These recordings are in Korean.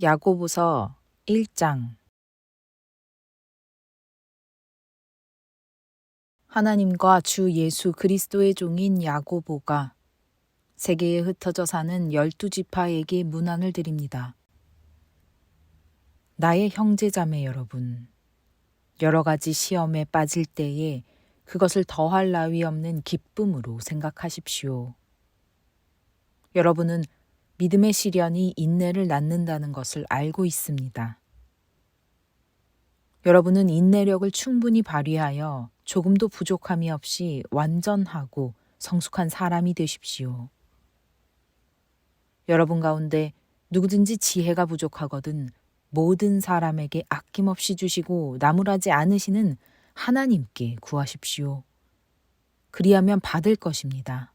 야고보서 1장. 하나님과 주 예수 그리스도의 종인 야고보가 세계에 흩어져 사는 12지파에게 문안을 드립니다. 나의 형제자매 여러분, 여러 가지 시험에 빠질 때에 그것을 더할 나위 없는 기쁨으로 생각하십시오. 여러분은 믿음의 시련이 인내를 낳는다는 것을 알고 있습니다. 여러분은 인내력을 충분히 발휘하여 조금도 부족함이 없이 완전하고 성숙한 사람이 되십시오. 여러분 가운데 누구든지 지혜가 부족하거든 모든 사람에게 아낌없이 주시고 나무라지 않으시는 하나님께 구하십시오. 그리하면 받을 것입니다.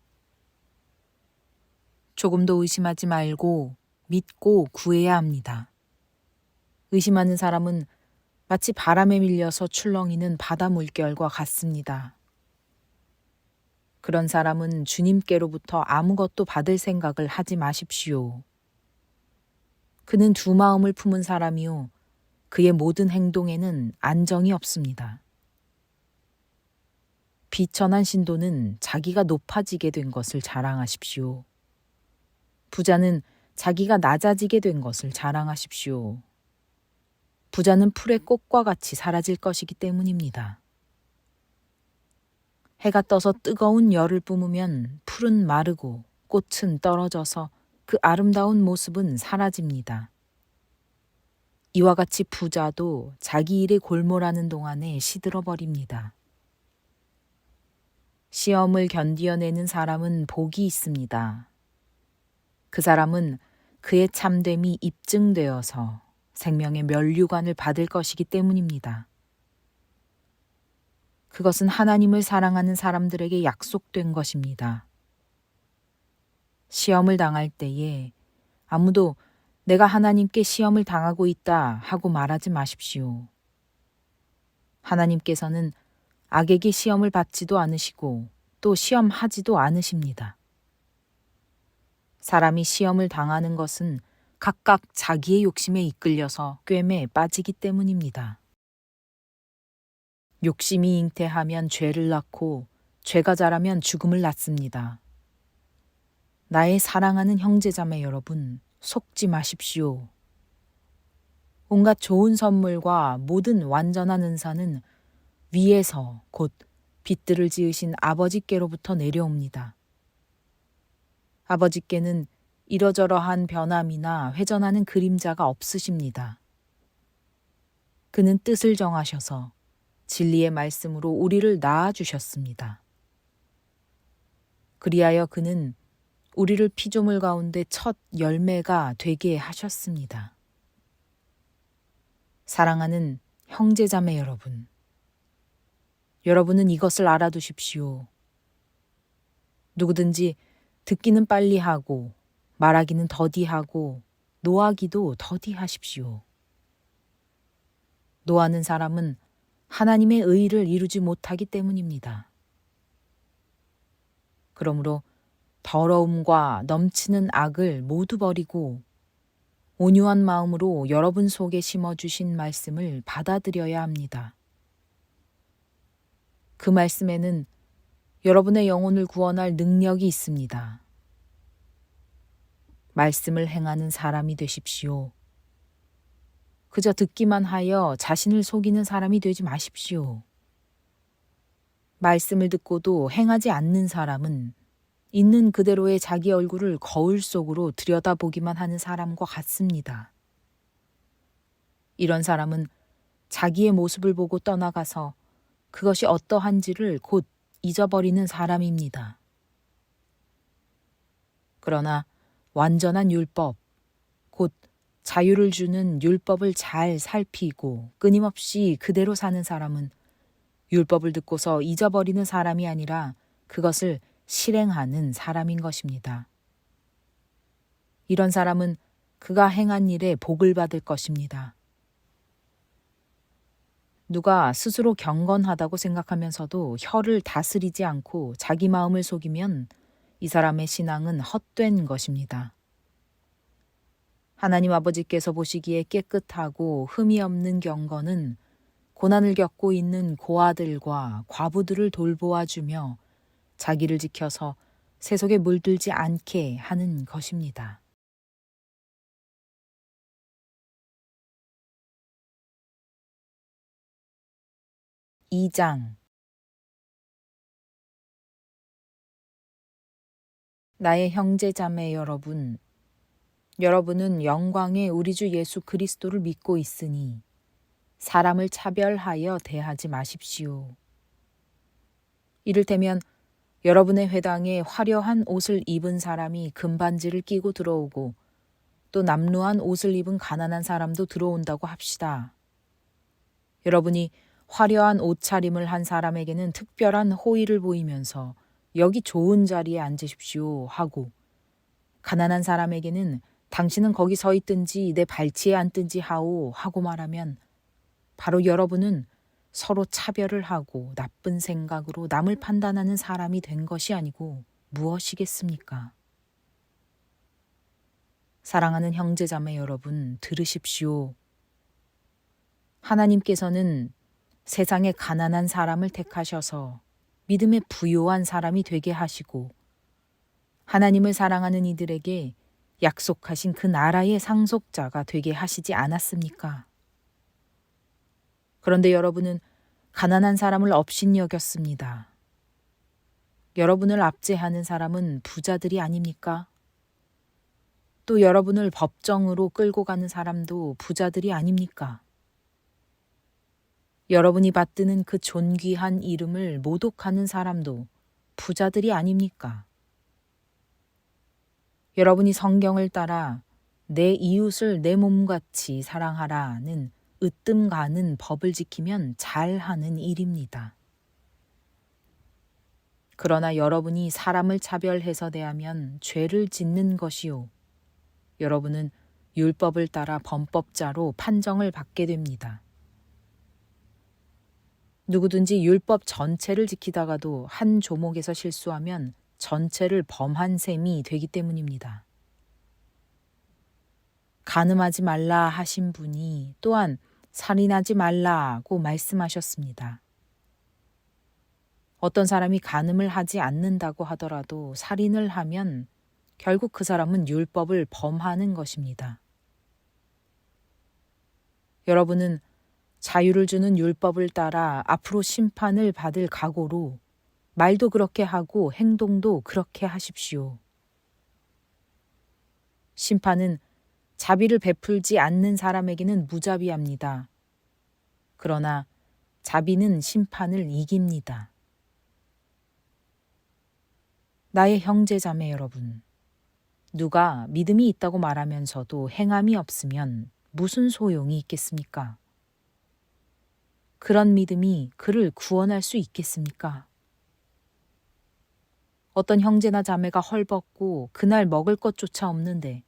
조금도 의심하지 말고 믿고 구해야 합니다. 의심하는 사람은 마치 바람에 밀려서 출렁이는 바다 물결과 같습니다. 그런 사람은 주님께로부터 아무것도 받을 생각을 하지 마십시오. 그는 두 마음을 품은 사람이요, 그의 모든 행동에는 안정이 없습니다. 비천한 신도는 자기가 높아지게 된 것을 자랑하십시오. 부자는 자기가 낮아지게 된 것을 자랑하십시오. 부자는 풀의 꽃과 같이 사라질 것이기 때문입니다. 해가 떠서 뜨거운 열을 뿜으면 풀은 마르고 꽃은 떨어져서 그 아름다운 모습은 사라집니다. 이와 같이 부자도 자기 일에 골몰하는 동안에 시들어버립니다. 시험을 견디어내는 사람은 복이 있습니다. 그 사람은 그의 참됨이 입증되어서 생명의 면류관을 받을 것이기 때문입니다. 그것은 하나님을 사랑하는 사람들에게 약속된 것입니다. 시험을 당할 때에 아무도 내가 하나님께 시험을 당하고 있다 하고 말하지 마십시오. 하나님께서는 악에게 시험을 받지도 않으시고 또 시험하지도 않으십니다. 사람이 시험을 당하는 것은 각각 자기의 욕심에 이끌려서 꿰매에 빠지기 때문입니다. 욕심이 잉태하면 죄를 낳고 죄가 자라면 죽음을 낳습니다. 나의 사랑하는 형제자매 여러분, 속지 마십시오. 온갖 좋은 선물과 모든 완전한 은사는 위에서 곧 빛들을 지으신 아버지께로부터 내려옵니다. 아버지께는 이러저러한 변함이나 회전하는 그림자가 없으십니다. 그는 뜻을 정하셔서 진리의 말씀으로 우리를 낳아주셨습니다. 그리하여 그는 우리를 피조물 가운데 첫 열매가 되게 하셨습니다. 사랑하는 형제자매 여러분, 여러분은 이것을 알아두십시오. 누구든지 듣기는 빨리 하고 말하기는 더디하고 노하기도 더디하십시오. 노하는 사람은 하나님의 의를 이루지 못하기 때문입니다. 그러므로 더러움과 넘치는 악을 모두 버리고 온유한 마음으로 여러분 속에 심어주신 말씀을 받아들여야 합니다. 그 말씀에는 여러분의 영혼을 구원할 능력이 있습니다. 말씀을 행하는 사람이 되십시오. 그저 듣기만 하여 자신을 속이는 사람이 되지 마십시오. 말씀을 듣고도 행하지 않는 사람은 있는 그대로의 자기 얼굴을 거울 속으로 들여다보기만 하는 사람과 같습니다. 이런 사람은 자기의 모습을 보고 떠나가서 그것이 어떠한지를 곧 잊어버리는 사람입니다. 그러나 완전한 율법, 곧 자유를 주는 율법을 잘 살피고 끊임없이 그대로 사는 사람은 율법을 듣고서 잊어버리는 사람이 아니라 그것을 실행하는 사람인 것입니다. 이런 사람은 그가 행한 일에 복을 받을 것입니다. 누가 스스로 경건하다고 생각하면서도 혀를 다스리지 않고 자기 마음을 속이면 이 사람의 신앙은 헛된 것입니다. 하나님 아버지께서 보시기에 깨끗하고 흠이 없는 경건은 고난을 겪고 있는 고아들과 과부들을 돌보아주며 자기를 지켜서 세속에 물들지 않게 하는 것입니다. 2장. 나의 형제 자매 여러분, 여러분은 영광의 우리 주 예수 그리스도를 믿고 있으니 사람을 차별하여 대하지 마십시오. 이를테면 여러분의 회당에 화려한 옷을 입은 사람이 금반지를 끼고 들어오고 또 남루한 옷을 입은 가난한 사람도 들어온다고 합시다. 여러분이 화려한 옷차림을 한 사람에게는 특별한 호의를 보이면서 여기 좋은 자리에 앉으십시오 하고 가난한 사람에게는 당신은 거기 서 있든지 내 발치에 앉든지 하오 하고 말하면 바로 여러분은 서로 차별을 하고 나쁜 생각으로 남을 판단하는 사람이 된 것이 아니고 무엇이겠습니까? 사랑하는 형제자매 여러분, 들으십시오. 하나님께서는 세상에 가난한 사람을 택하셔서 믿음에 부요한 사람이 되게 하시고 하나님을 사랑하는 이들에게 약속하신 그 나라의 상속자가 되게 하시지 않았습니까? 그런데 여러분은 가난한 사람을 업신여겼습니다. 여러분을 압제하는 사람은 부자들이 아닙니까? 또 여러분을 법정으로 끌고 가는 사람도 부자들이 아닙니까? 여러분이 받드는 그 존귀한 이름을 모독하는 사람도 부자들이 아닙니까? 여러분이 성경을 따라 내 이웃을 내 몸같이 사랑하라는 으뜸 가는 법을 지키면 잘하는 일입니다. 그러나 여러분이 사람을 차별해서 대하면 죄를 짓는 것이요. 여러분은 율법을 따라 범법자로 판정을 받게 됩니다. 누구든지 율법 전체를 지키다가도 한 조목에서 실수하면 전체를 범한 셈이 되기 때문입니다. 간음하지 말라 하신 분이 또한 살인하지 말라고 말씀하셨습니다. 어떤 사람이 간음을 하지 않는다고 하더라도 살인을 하면 결국 그 사람은 율법을 범하는 것입니다. 여러분은 자유를 주는 율법을 따라 앞으로 심판을 받을 각오로 말도 그렇게 하고 행동도 그렇게 하십시오. 심판은 자비를 베풀지 않는 사람에게는 무자비합니다. 그러나 자비는 심판을 이깁니다. 나의 형제 자매 여러분, 누가 믿음이 있다고 말하면서도 행함이 없으면 무슨 소용이 있겠습니까? 그런 믿음이 그를 구원할 수 있겠습니까? 어떤 형제나 자매가 헐벗고 그날 먹을 것조차 없는데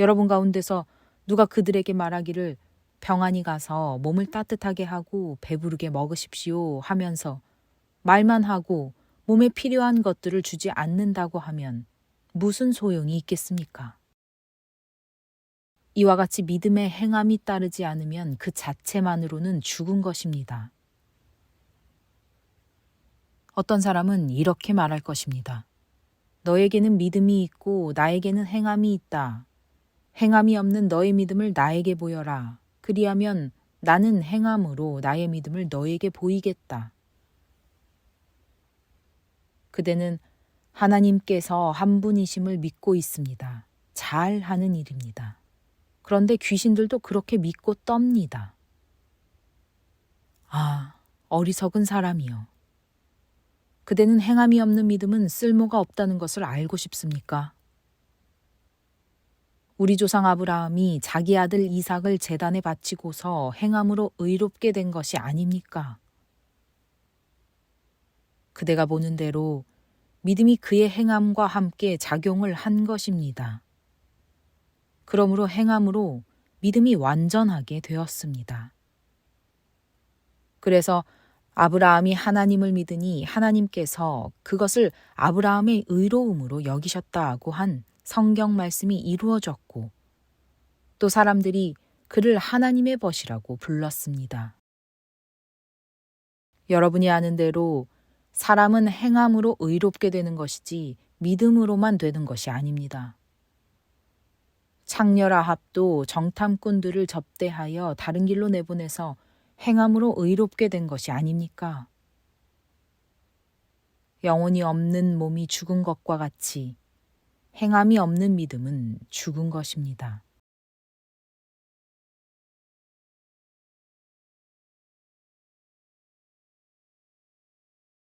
여러분 가운데서 누가 그들에게 말하기를 평안히 가서 몸을 따뜻하게 하고 배부르게 먹으십시오 하면서 말만 하고 몸에 필요한 것들을 주지 않는다고 하면 무슨 소용이 있겠습니까? 이와 같이 믿음의 행함이 따르지 않으면 그 자체만으로는 죽은 것입니다. 어떤 사람은 이렇게 말할 것입니다. 너에게는 믿음이 있고 나에게는 행함이 있다. 행함이 없는 너의 믿음을 나에게 보여라. 그리하면 나는 행함으로 나의 믿음을 너에게 보이겠다. 그대는 하나님께서 한 분이심을 믿고 있습니다. 잘하는 일입니다. 그런데 귀신들도 그렇게 믿고 떱니다. 아, 어리석은 사람이여. 그대는 행함이 없는 믿음은 쓸모가 없다는 것을 알고 싶습니까? 우리 조상 아브라함이 자기 아들 이삭을 제단에 바치고서 행함으로 의롭게 된 것이 아닙니까? 그대가 보는 대로 믿음이 그의 행함과 함께 작용을 한 것입니다. 그러므로 행함으로 믿음이 완전하게 되었습니다. 그래서 아브라함이 하나님을 믿으니 하나님께서 그것을 아브라함의 의로움으로 여기셨다고 한 성경 말씀이 이루어졌고 또 사람들이 그를 하나님의 벗이라고 불렀습니다. 여러분이 아는 대로 사람은 행함으로 의롭게 되는 것이지 믿음으로만 되는 것이 아닙니다. 창녀 라합도 정탐꾼들을 접대하여 다른 길로 내보내서 행함으로 의롭게 된 것이 아닙니까? 영혼이 없는 몸이 죽은 것과 같이 행함이 없는 믿음은 죽은 것입니다.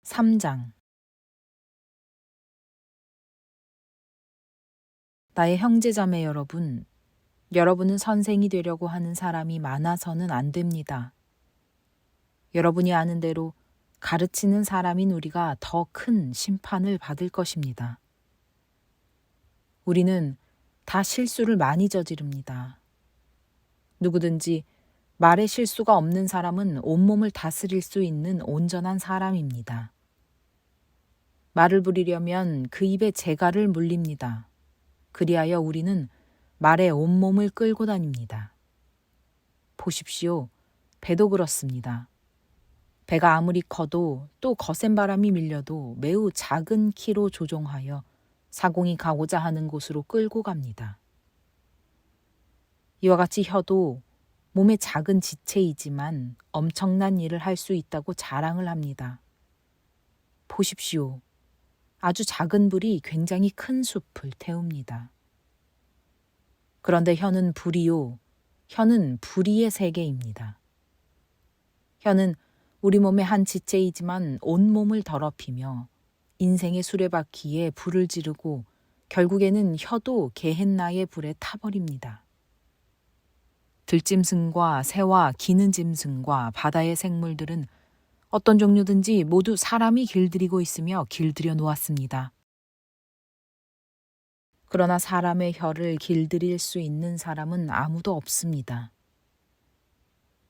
3장. 나의 형제자매 여러분, 여러분은 선생이 되려고 하는 사람이 많아서는 안 됩니다. 여러분이 아는 대로 가르치는 사람인 우리가 더 큰 심판을 받을 것입니다. 우리는 다 실수를 많이 저지릅니다. 누구든지 말에 실수가 없는 사람은 온몸을 다스릴 수 있는 온전한 사람입니다. 말을 부리려면 그 입에 재갈을 물립니다. 그리하여 우리는 말에 온몸을 끌고 다닙니다. 보십시오. 배도 그렇습니다. 배가 아무리 커도 또 거센 바람이 밀려도 매우 작은 키로 조종하여 사공이 가고자 하는 곳으로 끌고 갑니다. 이와 같이 혀도 몸의 작은 지체이지만 엄청난 일을 할 수 있다고 자랑을 합니다. 보십시오. 아주 작은 불이 굉장히 큰 숲을 태웁니다. 그런데 혀는 불이요. 혀는 불의의 세계입니다. 혀는 우리 몸의 한 지체이지만 온몸을 더럽히며 인생의 수레바퀴에 불을 지르고 결국에는 혀도 게헨나의 불에 타버립니다. 들짐승과 새와 기는 짐승과 바다의 생물들은 어떤 종류든지 모두 사람이 길들이고 있으며 길들여 놓았습니다. 그러나 사람의 혀를 길들일 수 있는 사람은 아무도 없습니다.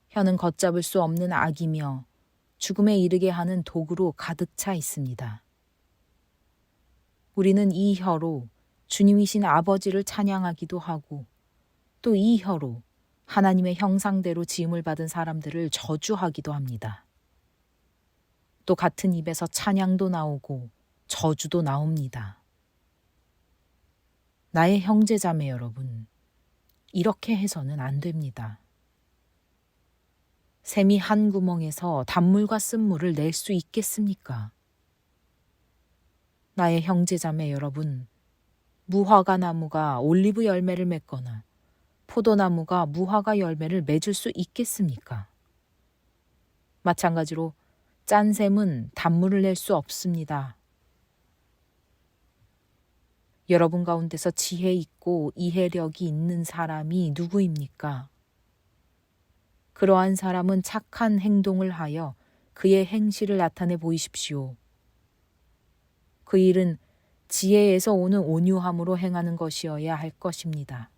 혀는 걷잡을 수 없는 악이며 죽음에 이르게 하는 도구로 가득 차 있습니다. 우리는 이 혀로 주님이신 아버지를 찬양하기도 하고 또 이 혀로 하나님의 형상대로 지음을 받은 사람들을 저주하기도 합니다. 또 같은 입에서 찬양도 나오고 저주도 나옵니다. 나의 형제자매 여러분, 이렇게 해서는 안 됩니다. 샘이 한 구멍에서 단물과 쓴물을 낼 수 있겠습니까? 나의 형제자매 여러분, 무화과 나무가 올리브 열매를 맺거나 포도나무가 무화과 열매를 맺을 수 있겠습니까? 마찬가지로 짠 샘은 단물을 낼 수 없습니다. 여러분 가운데서 지혜 있고 이해력이 있는 사람이 누구입니까? 그러한 사람은 착한 행동을 하여 그의 행실을 나타내 보이십시오. 그 일은 지혜에서 오는 온유함으로 행하는 것이어야 할 것입니다.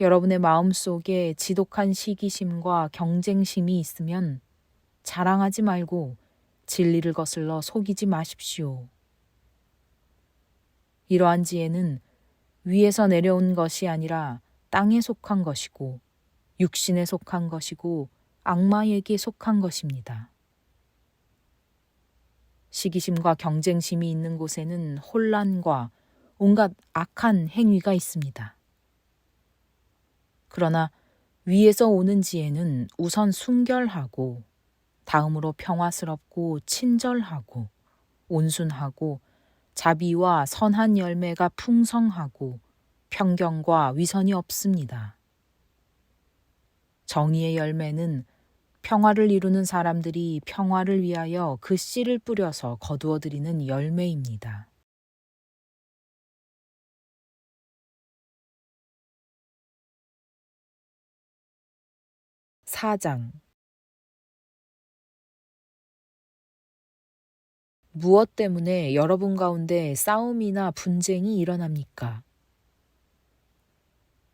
여러분의 마음속에 지독한 시기심과 경쟁심이 있으면 자랑하지 말고 진리를 거슬러 속이지 마십시오. 이러한 지혜는 위에서 내려온 것이 아니라 땅에 속한 것이고 육신에 속한 것이고 악마에게 속한 것입니다. 시기심과 경쟁심이 있는 곳에는 혼란과 온갖 악한 행위가 있습니다. 그러나 위에서 오는 지혜는 우선 순결하고 다음으로 평화스럽고 친절하고 온순하고 자비와 선한 열매가 풍성하고 편견과 위선이 없습니다. 정의의 열매는 평화를 이루는 사람들이 평화를 위하여 그 씨를 뿌려서 거두어들이는 열매입니다. 4장. 무엇 때문에 여러분 가운데 싸움이나 분쟁이 일어납니까?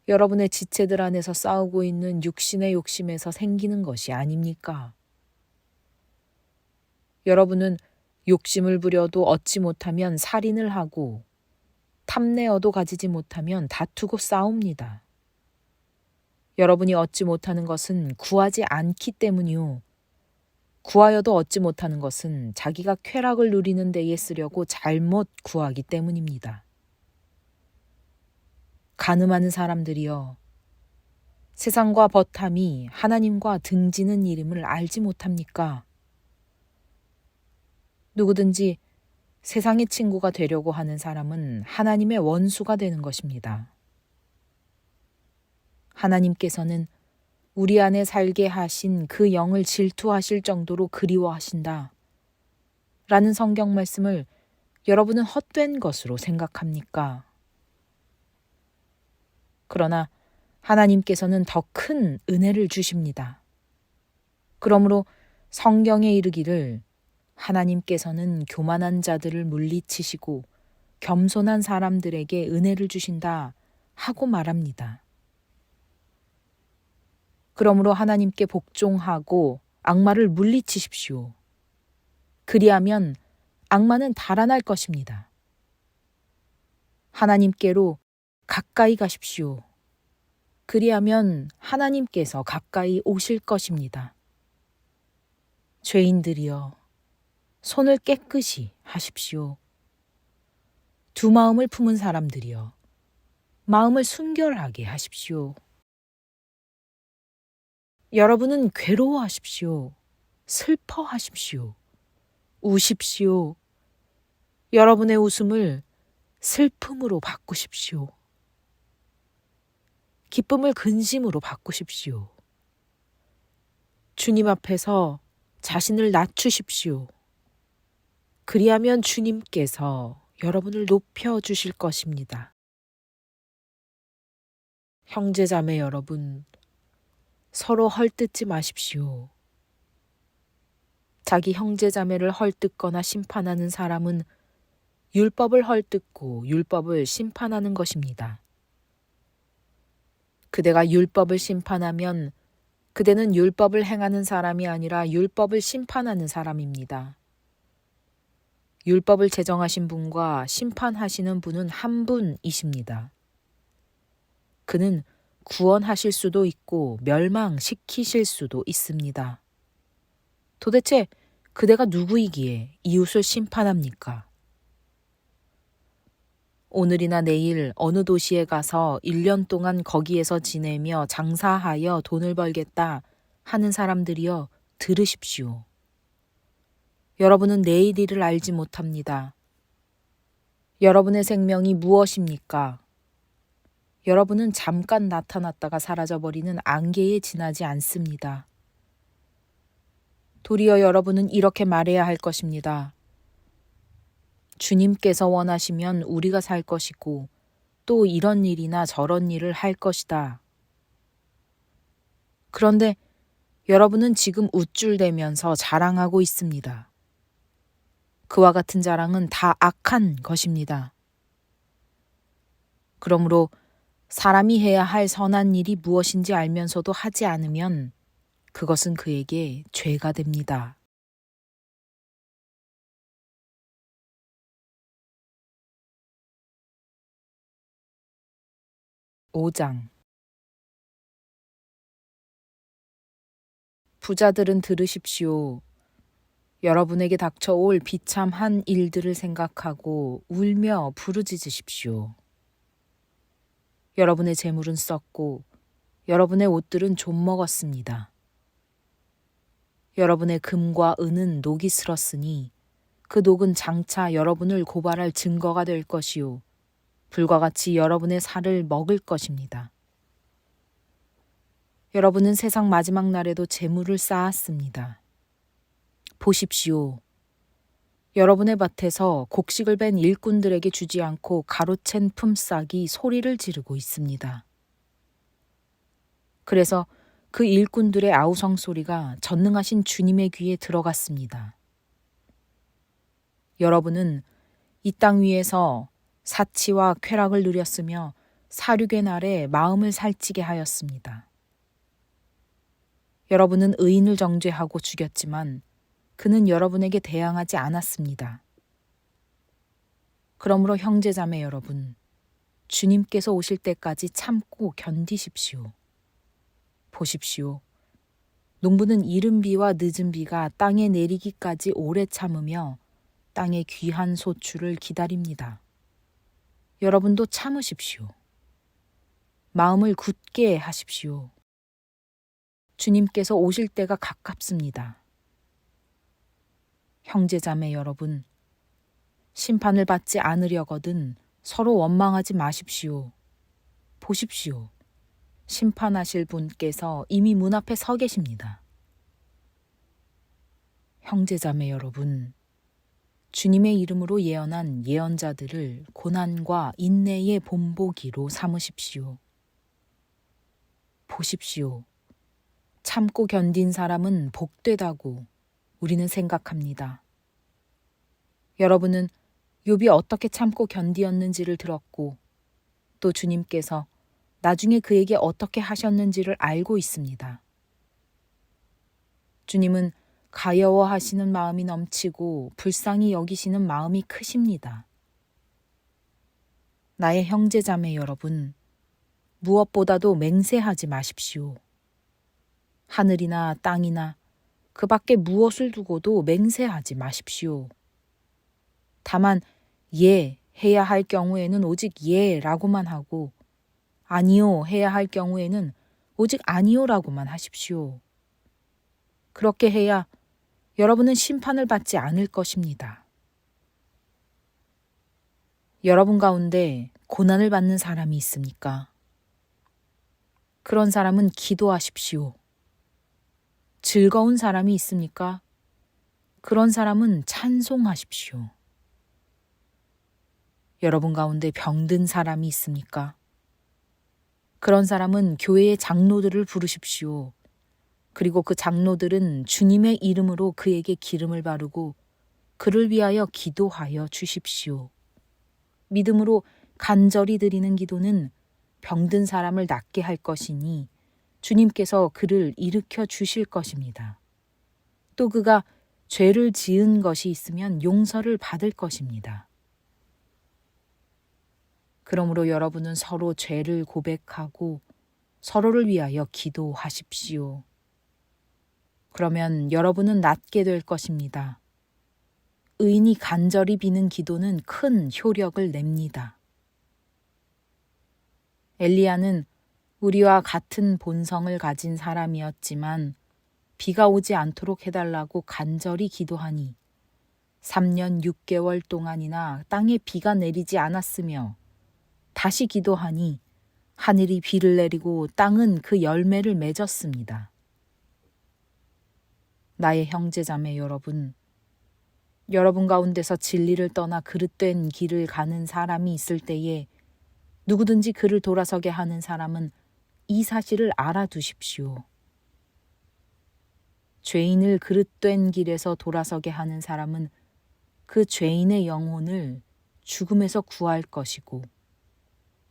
여러분의 지체들 안에서 싸우고 있는 육신의 욕심에서 생기는 것이 아닙니까? 여러분은 욕심을 부려도 얻지 못하면 살인을 하고 탐내어도 가지지 못하면 다투고 싸웁니다. 여러분이 얻지 못하는 것은 구하지 않기 때문이요. 구하여도 얻지 못하는 것은 자기가 쾌락을 누리는 데에 쓰려고 잘못 구하기 때문입니다. 간음하는 사람들이여, 세상과 벗함이 하나님과 등지는 일임을 알지 못합니까? 누구든지 세상의 친구가 되려고 하는 사람은 하나님의 원수가 되는 것입니다. 하나님께서는 우리 안에 살게 하신 그 영을 질투하실 정도로 그리워하신다 라는 성경 말씀을 여러분은 헛된 것으로 생각합니까? 그러나 하나님께서는 더 큰 은혜를 주십니다. 그러므로 성경에 이르기를 하나님께서는 교만한 자들을 물리치시고 겸손한 사람들에게 은혜를 주신다 하고 말합니다. 그러므로 하나님께 복종하고 악마를 물리치십시오. 그리하면 악마는 달아날 것입니다. 하나님께로 가까이 가십시오. 그리하면 하나님께서 가까이 오실 것입니다. 죄인들이여, 손을 깨끗이 하십시오. 두 마음을 품은 사람들이여, 마음을 순결하게 하십시오. 여러분은 괴로워하십시오. 슬퍼하십시오. 우십시오. 여러분의 웃음을 슬픔으로 바꾸십시오. 기쁨을 근심으로 바꾸십시오. 주님 앞에서 자신을 낮추십시오. 그리하면 주님께서 여러분을 높여주실 것입니다. 형제자매 여러분, 서로 헐뜯지 마십시오. 자기 형제자매를 헐뜯거나 심판하는 사람은 율법을 헐뜯고 율법을 심판하는 것입니다. 그대가 율법을 심판하면 그대는 율법을 행하는 사람이 아니라 율법을 심판하는 사람입니다. 율법을 제정하신 분과 심판하시는 분은 한 분이십니다. 그는 구원하실 수도 있고 멸망시키실 수도 있습니다. 도대체 그대가 누구이기에 이웃을 심판합니까? 오늘이나 내일 어느 도시에 가서 1년 동안 거기에서 지내며 장사하여 돈을 벌겠다 하는 사람들이여 들으십시오. 여러분은 내일 일을 알지 못합니다. 여러분의 생명이 무엇입니까? 여러분은 잠깐 나타났다가 사라져버리는 안개에 지나지 않습니다. 도리어 여러분은 이렇게 말해야 할 것입니다. 주님께서 원하시면 우리가 살 것이고 또 이런 일이나 저런 일을 할 것이다. 그런데 여러분은 지금 우쭐대면서 자랑하고 있습니다. 그와 같은 자랑은 다 악한 것입니다. 그러므로 사람이 해야 할 선한 일이 무엇인지 알면서도 하지 않으면 그것은 그에게 죄가 됩니다. 5장. 부자들은 들으십시오. 여러분에게 닥쳐올 비참한 일들을 생각하고 울며 부르짖으십시오. 여러분의 재물은 썩고 여러분의 옷들은 좀 먹었습니다. 여러분의 금과 은은 녹이 슬었으니 그 녹은 장차 여러분을 고발할 증거가 될 것이요 불과 같이 여러분의 살을 먹을 것입니다. 여러분은 세상 마지막 날에도 재물을 쌓았습니다. 보십시오. 여러분의 밭에서 곡식을 벤 일꾼들에게 주지 않고 가로챈 품삯이 소리를 지르고 있습니다. 그래서 그 일꾼들의 아우성 소리가 전능하신 주님의 귀에 들어갔습니다. 여러분은 이 땅 위에서 사치와 쾌락을 누렸으며 사륙의 날에 마음을 살찌게 하였습니다. 여러분은 의인을 정죄하고 죽였지만 그는 여러분에게 대항하지 않았습니다. 그러므로 형제자매 여러분, 주님께서 오실 때까지 참고 견디십시오. 보십시오. 농부는 이른 비와 늦은 비가 땅에 내리기까지 오래 참으며 땅의 귀한 소출을 기다립니다. 여러분도 참으십시오. 마음을 굳게 하십시오. 주님께서 오실 때가 가깝습니다. 형제자매 여러분, 심판을 받지 않으려거든 서로 원망하지 마십시오. 보십시오. 심판하실 분께서 이미 문 앞에 서 계십니다. 형제자매 여러분, 주님의 이름으로 예언한 예언자들을 고난과 인내의 본보기로 삼으십시오. 보십시오. 참고 견딘 사람은 복되다고 우리는 생각합니다. 여러분은 욥이 어떻게 참고 견디었는지를 들었고 또 주님께서 나중에 그에게 어떻게 하셨는지를 알고 있습니다. 주님은 가여워하시는 마음이 넘치고 불쌍히 여기시는 마음이 크십니다. 나의 형제자매 여러분, 무엇보다도 맹세하지 마십시오. 하늘이나 땅이나 그 밖에 무엇을 두고도 맹세하지 마십시오. 다만 예 해야 할 경우에는 오직 예라고만 하고 아니요 해야 할 경우에는 오직 아니요라고만 하십시오. 그렇게 해야 여러분은 심판을 받지 않을 것입니다. 여러분 가운데 고난을 받는 사람이 있습니까? 그런 사람은 기도하십시오. 즐거운 사람이 있습니까? 그런 사람은 찬송하십시오. 여러분 가운데 병든 사람이 있습니까? 그런 사람은 교회의 장로들을 부르십시오. 그리고 그 장로들은 주님의 이름으로 그에게 기름을 바르고 그를 위하여 기도하여 주십시오. 믿음으로 간절히 드리는 기도는 병든 사람을 낫게 할 것이니 주님께서 그를 일으켜 주실 것입니다. 또 그가 죄를 지은 것이 있으면 용서를 받을 것입니다. 그러므로 여러분은 서로 죄를 고백하고 서로를 위하여 기도하십시오. 그러면 여러분은 낫게 될 것입니다. 의인이 간절히 비는 기도는 큰 효력을 냅니다. 엘리야는 우리와 같은 본성을 가진 사람이었지만 비가 오지 않도록 해달라고 간절히 기도하니 3년 6개월 동안이나 땅에 비가 내리지 않았으며 다시 기도하니 하늘이 비를 내리고 땅은 그 열매를 맺었습니다. 나의 형제자매 여러분, 여러분 가운데서 진리를 떠나 그릇된 길을 가는 사람이 있을 때에 누구든지 그를 돌아서게 하는 사람은 이 사실을 알아두십시오. 죄인을 그릇된 길에서 돌아서게 하는 사람은 그 죄인의 영혼을 죽음에서 구할 것이고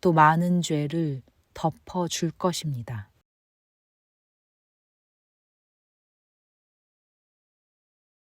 또 많은 죄를 덮어줄 것입니다.